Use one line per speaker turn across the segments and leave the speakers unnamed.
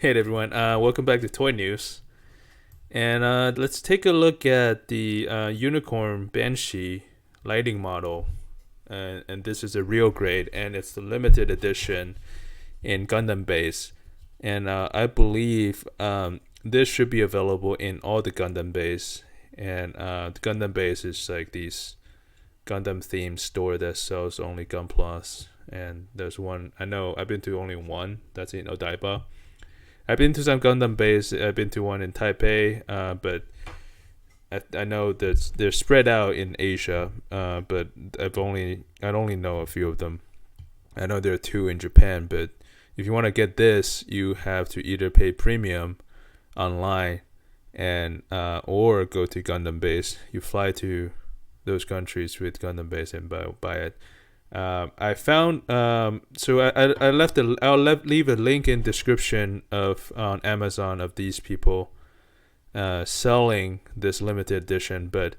Hey everyone, welcome back to Toy News. And let's take a look at the Unicorn Banshee lighting model. And this is a real grade, and it's the limited edition in Gundam base. And I believe this should be available in all the Gundam base. And the Gundam base is like these Gundam themed store that sells only Gunplas. And there's one, I know I've been to only one, that's in Odaiba. I've been to some Gundam base. I've been to one in Taipei, but I know that they're spread out in Asia. But I only know a few of them. I know there are two in Japan, but if you want to get this, you have to either pay premium online and or go to Gundam base. You fly to those countries with Gundam base and buy it. I found so I left leave a link in description of on Amazon of these people selling this limited edition, but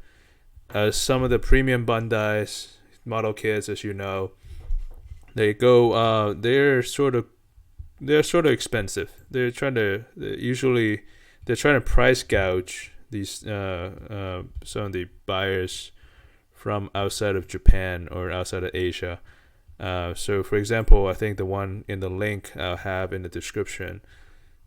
some of the premium bandais model kits, as you know, they're sort of expensive. They're trying to price gouge these some of the buyers from outside of Japan or outside of Asia. So, for example, I think the one in the link I'll have in the description,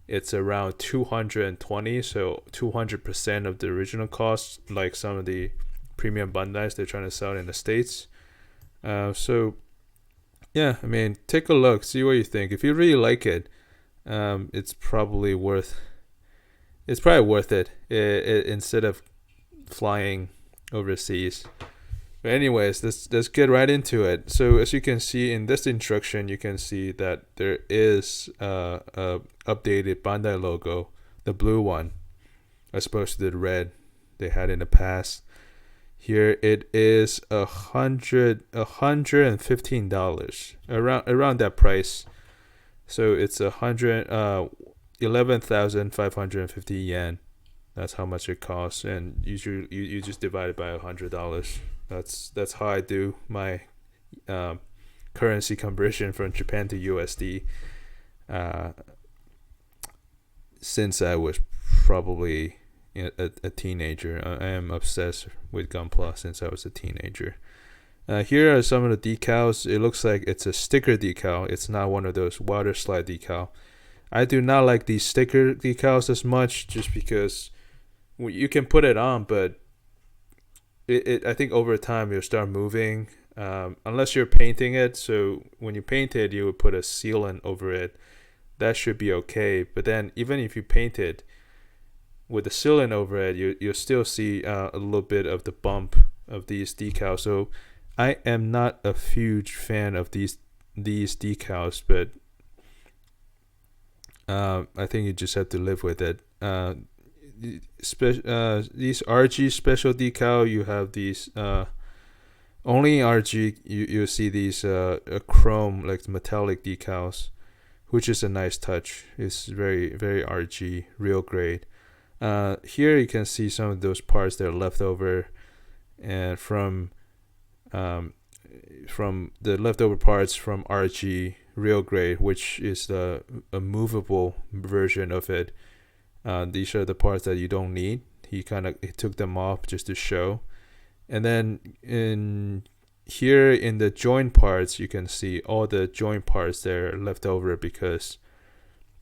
it's around 220, so 200% of the original cost, like some of the premium bandais they're trying to sell in the States. So, yeah, I mean, take a look, see what you think. If you really like it, it's probably worth it, instead of flying overseas. But anyways, let's get right into it. So as you can see in this instruction, you can see that there is a updated Bandai logo, the blue one, as opposed to the red they had in the past. Here it is $115, around that price. So it's 11,550 yen. That's how much it costs, and you just divide it by $100. That's how I do my currency conversion from Japan to USD. Since I was probably a teenager, I am obsessed with Gunpla since I was a teenager. Here are some of the decals. It looks like it's a sticker decal. It's not one of those water slide decal. I do not like these sticker decals as much, just because you can put it on, but I think over time you'll start moving, unless you're painting it. So when you paint it, you would put a sealant over it. That should be okay. But then even if you paint it with the sealant over it, you'll still see a little bit of the bump of these decals. So I am not a huge fan of these decals, but I think you just have to live with it. These RG special decal, you have these only RG. You see these chrome, like metallic decals, which is a nice touch. It's very very RG, real grade. Here you can see some of those parts that are left over, and from the leftover parts from RG real grade, which is a movable version of it. These are the parts that you don't need. He took them off just to show. And then in the joint parts, you can see all the joint parts that are left over, because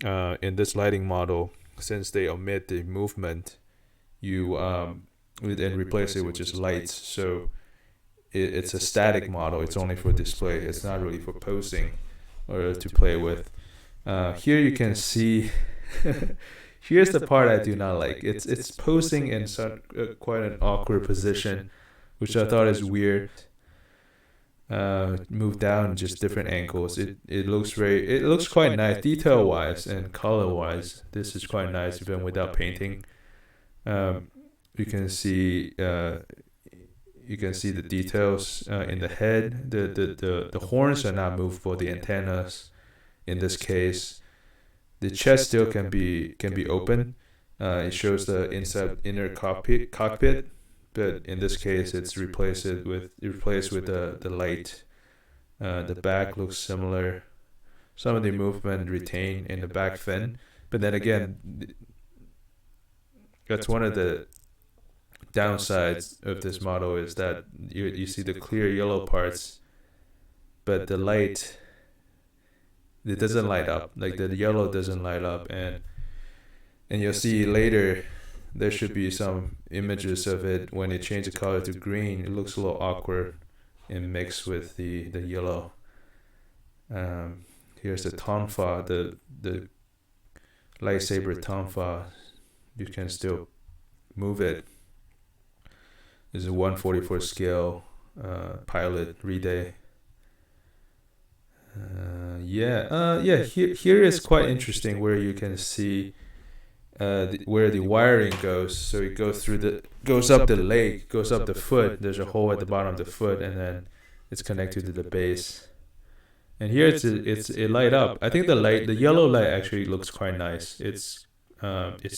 in this lighting model, since they omit the movement, you and replace it with just lights. So it's a static model. It's only for display. It's not really for posing or to play with. Here you can see. Here's the part I do not like. It's posing in quite an awkward position, which I thought is weird. Move down just different angles. It looks quite nice, detail wise and color wise. This is quite nice even without painting. You can see the details in the head. The horns are not movable. The antennas, in this case. The chest still can be open. It shows the inner cockpit, but in this case, it's replaced with the light. The back looks similar. Some of the movement retained in the back fin, But then again, that's one of the downsides of this model is that you see the clear yellow parts, but the light, it doesn't light up. Like the yellow doesn't light up, and you'll see later there should be some images of it when it changes the color to green. It looks a little awkward and mixed with the yellow. Here's the tonfa, the lightsaber tonfa. You can still move it. This is a 1/44 scale pilot relay. Here is quite interesting where you can see where the wiring goes. So it goes up the leg, goes up the foot. There's a hole at the bottom of the foot, and then it's connected to the base. And here it's light up. I think the yellow light actually looks quite nice. It's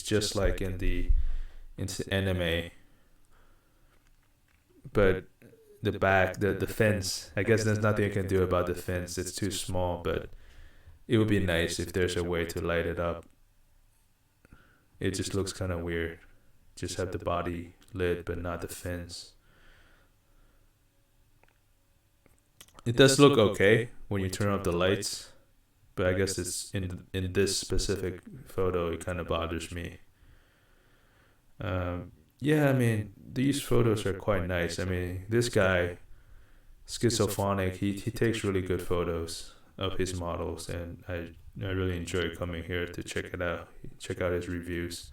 just like in the anime, but the back, the fins, I guess there's nothing you can do about the fins. It's too small, but it would be nice if there's a way to light it up. It just looks kind of weird. Just have the body lit, but not the fins. It does look okay when you turn off the lights, but I guess it's in this specific photo, it kind of bothers me. I mean, these photos are quite nice. I mean, this guy, Schizophonic, he takes really good photos of his models, and I really enjoy coming here to check out his reviews.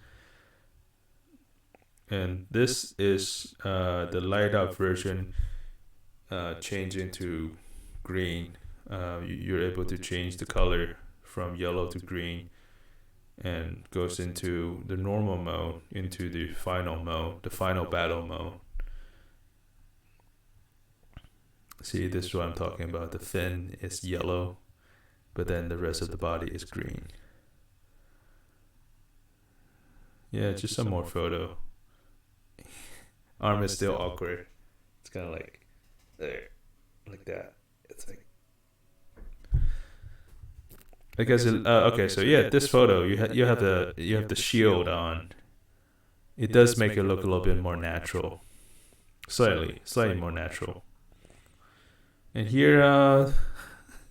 And this is the light up version changing to green. You're able to change the color from yellow to green, and goes into the normal mode, into the final mode, the final battle mode. See, this is what I'm talking about. The fin is yellow, but then the rest of the body is green. Yeah, just some more photo. Arm is still awkward. It's kind of like there, like that. It's like, I guess. Okay, so yeah, this photo you have the shield on. It does make it look a little bit more natural, slightly more natural. And here,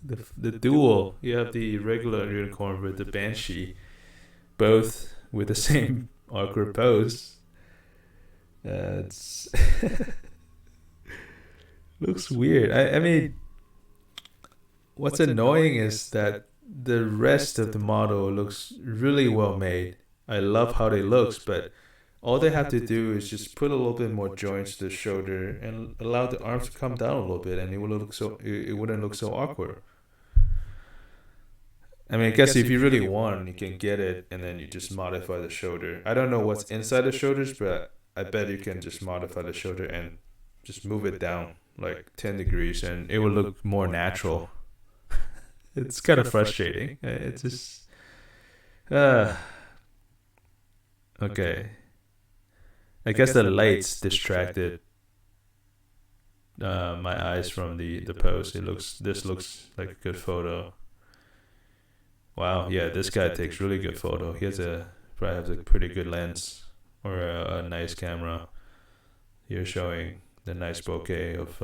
the dual, you have the regular unicorn with the Banshee, both with the same awkward pose. It's looks weird. I mean, what's annoying is that the rest of the model looks really well made. I love how they looks, but all they have to do is just put a little bit more joints to the shoulder and allow the arms to come down a little bit, and it wouldn't look so awkward. I mean, I guess if you really want, you can get it and then you just modify the shoulder. I don't know what's inside the shoulders, but I bet you can just modify the shoulder and just move it down like 10 degrees, and it will look more natural. It's kind of frustrating. It's just okay. I guess the lights distracted my eyes from the pose. This looks like a good photo. Wow, yeah, this guy takes really good photo. He probably has a pretty good lens or a nice camera. Here showing the nice bokeh of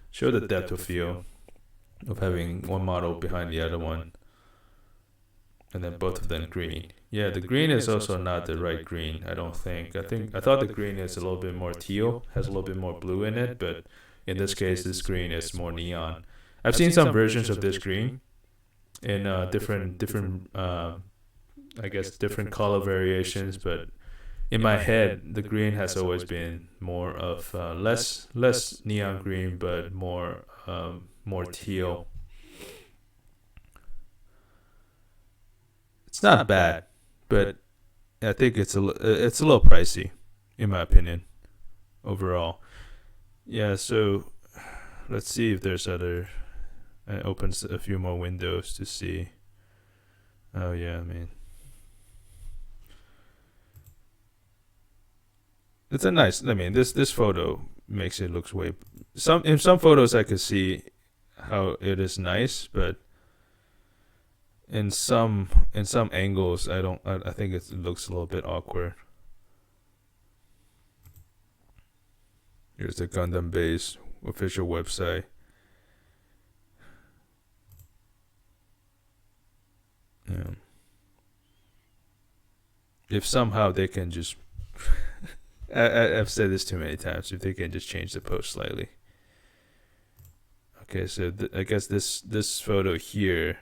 show the depth of field of having one model behind the other one, and then both of them green. Yeah, the green is also not the right green, I don't think. I thought the green is a little bit more teal, has a little bit more blue in it, but in this case, this green is more neon. I've seen some versions of this green in different I guess different color variations, but in my head, the green has always been more of less neon green, but more teal. It's not bad, but I think it's a little pricey, in my opinion, overall. Yeah, so let's see if there's other. It opens a few more windows to see. Oh yeah, I mean, it's a nice. I mean, this photo makes it looks way. In some photos I could see how it is nice, but in some angles, I think it looks a little bit awkward. Here's the Gundam base official website. Yeah. If somehow they can just I've said this too many times, if they can just change the post slightly. Okay, so I guess this photo here,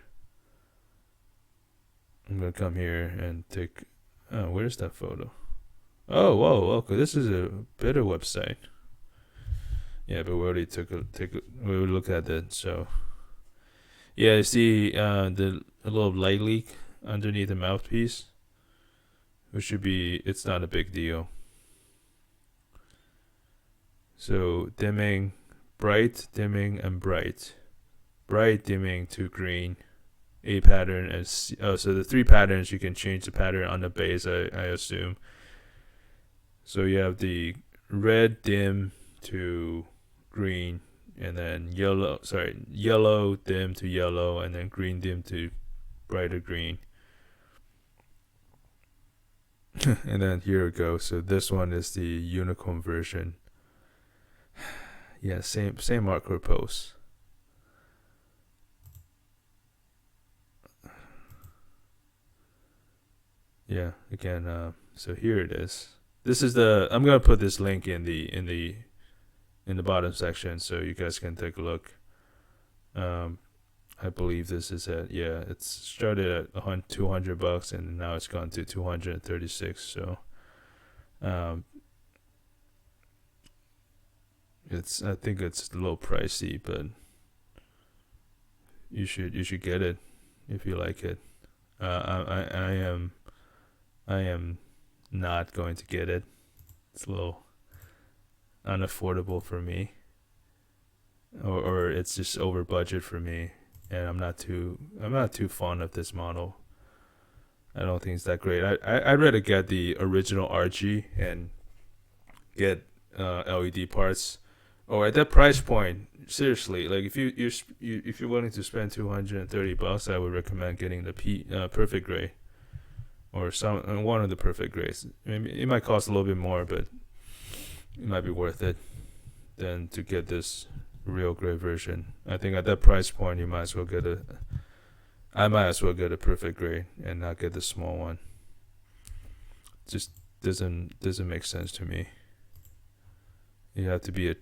I'm gonna come here and take. Oh, where's that photo? Oh, whoa, okay, this is a better website. Yeah, but we already we looked at it. So yeah, you see the a little light leak underneath the mouthpiece, which should be, it's not a big deal. So dimming, bright, dimming, and bright. Bright, dimming to green. A pattern as so the 3 patterns, you can change the pattern on the base, I assume. So you have the red dim to green, and then yellow dim to yellow, and then green dim to brighter green. And then here we go. So this one is the unicorn version. Yeah, same hardcore pose. Yeah, again, so here it is. This is I'm gonna put this link in the bottom section so you guys can take a look. I believe this is it. Yeah, it's started at $200 and now it's gone to $236. So, I think it's a little pricey, but you should get it if you like it. I am not going to get it. It's a little unaffordable for me, or it's just over budget for me, and I'm not too fond of this model. I don't think it's that great. I'd rather get the original RG and get LED parts. Or at that price point, seriously, like if you're willing to spend $230, I would recommend getting the perfect gray, or one of the perfect grays. Maybe it might cost a little bit more, but it might be worth it than to get this real gray version. I think at that price point, I might as well get a perfect gray and not get the small one. Just doesn't make sense to me. You have to be a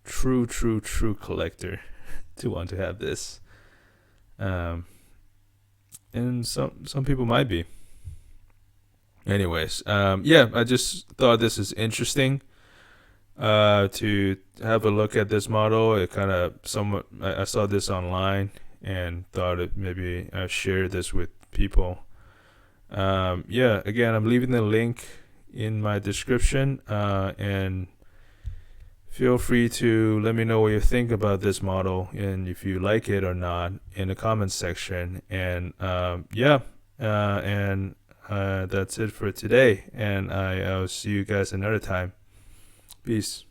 true collector to want to have this. And some people might be. Anyways, yeah, I just thought this is interesting to have a look at this model. It kind of I saw this online and thought it maybe I share this with people. Yeah, again, I'm leaving the link in my description, and feel free to let me know what you think about this model and if you like it or not in the comments section. And that's it for today, and I'll see you guys another time. Peace.